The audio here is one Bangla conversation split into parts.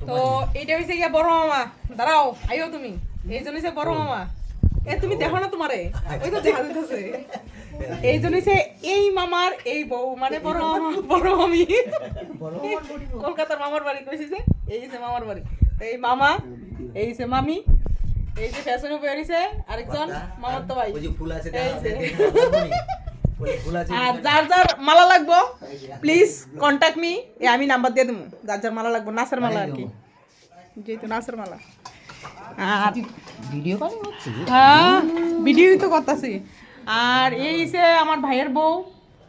তো এইটা হইছে গিয়া বড় মামা। দাঁড়াও, আইও তুমি। এই জন্য হইছে বড় মামা। এ তুমি দেখো না তোমারে, ওই তো দেখা যাইতেছে। এই জন্য হইছে এই মামার এই বউ, মানে বড় মামা, বড় মামি। কলকাতার মামার বাড়ি কইছে, এই যে মামার বাড়ি। তো এই মামা, এই যে মামি, এই যে ফ্যাশনে বেরিয়েছে আরেকজন মামার তো ভাই। ওই যে ফুল আছে আর যার যার মালা লাগবো প্লিজ কন্টাক্ট মি, আমি নাম্বার দিয়ে দেবো। যার যার মালা লাগবো, নাচের মালা আর কি, যেহেতু নাচের মালা। আর ভিডিও কল হচ্ছে, হ্যাঁ ভিডিওই তো করতেছি। আর এই যে আমার ভাইয়ের বউ,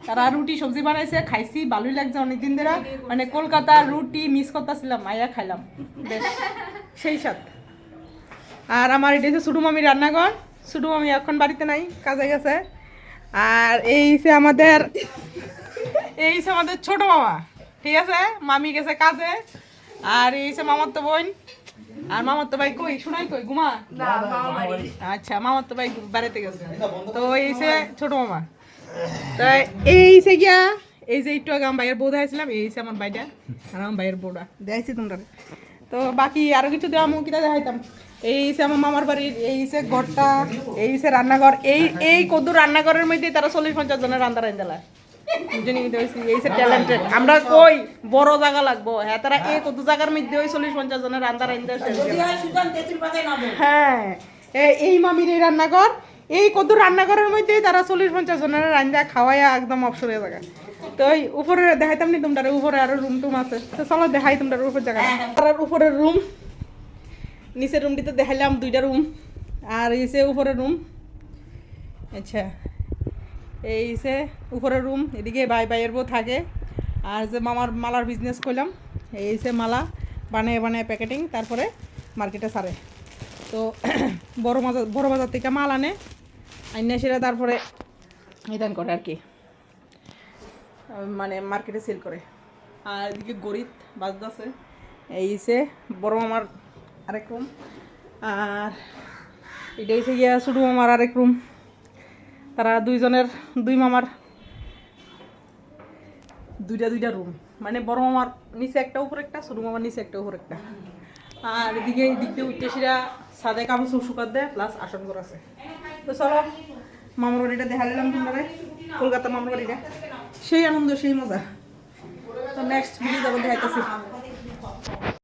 তারা রুটি সবজি বানাইছে, খাইছি, ভালোই লাগছে অনেকদিন ধরে। মানে কলকাতার রুটি মিস করতেছিলাম, আইয়া খাইলাম, বেশ সেই সাথ। আর আমার এটা হচ্ছে ছোটো মামির রান্নাঘর। ছোটো মামি এখন বাড়িতে নাই, কাজে গেছে। আর এই যে আমাদের ছোট মামা, ঠিক আছে, মামি গেছে কাজে। আর এই যে মামার তো বোন, আর মামার তো ভাই কই, শোনাই কই, ঘুমা। আচ্ছা, মামার তো ভাই বাড়িতে গেছে। তো এই যে ছোট মামা, তাই এই যে গিয়া, এই যে একটু আগে আমার ভাইয়ের বউ দেখাইছিলাম, এই যে আমার ভাইটা আর আমার ভাইয়ের বউটা দেখাইছি তোমরা। তো বাকি আরো কিছু দেওয়া মুখ কিনা দেখাইতাম। এই যে আমার মামার বাড়ির এই যে ঘরটা, এই যে রান্নাঘর, এই কদু রান্নাঘরের মধ্যে তারা 40-50 জনের রান্না রান্দালা। এই যে ট্যালেন্টেড, আমরা কই বড় জায়গা লাগবো, হ্যাঁ তারা এই কত জায়গার মধ্যে ওই 40-50 জনের রান্না রান্দা। হ্যাঁ, এই মামির এই রান্নাঘর, এই কত রান্নাঘরের মধ্যে তারা 40-50 জনের রান্না খাওয়াইয়া একদম অপসরে জায়গা। তো ওই উপরে দেখাইতাম নি তোমরা, উপরে আরো রুম টুম আছে, তো চলো দেখাই তোমরা উপর জায়গা। আর উপরের রুম, নিচের রুমটিতে দেখাইলাম 2টা রুম, আর এই যে উপরের রুম। আচ্ছা, এই যে উপরের রুম, এদিকে ভাইয়ের বউ থাকে। আর যে মালার বিজনেস করলাম, এই যে মালা বানিয়ে প্যাকেটিং, তারপরে মার্কেটে ছাড়ে। তো বড় বাজার থেকে মাল আনে, আইনা সেটা তারপরে এদান করে আর কি, মানে মার্কেটে সেল করে। আর এদিকে গরিব বাজদাছে, এই যে বড় মামার আরেক রুম। আর এটা হচ্ছে গিয়া ছোটো মামার আরেক রুম। তারা দুই মামার দুইটা রুম, মানে বড় মামার নিচে একটা উপর একটা, ছোটো মামার নিচে একটা উপর একটা। আর এদিকে এই দিক দিয়ে উঠতে সেটা সাদে কাপড় শুকাত দেয়, প্লাস আসন ঘর আছে। তো চলো মামার বাড়িটা দেখা নিলাম তোমরা, কলকাতা মামার বাড়িটা সেই আনন্দ, সেই মজা। তো নেক্সট ভিডিও দেখাইতেছি।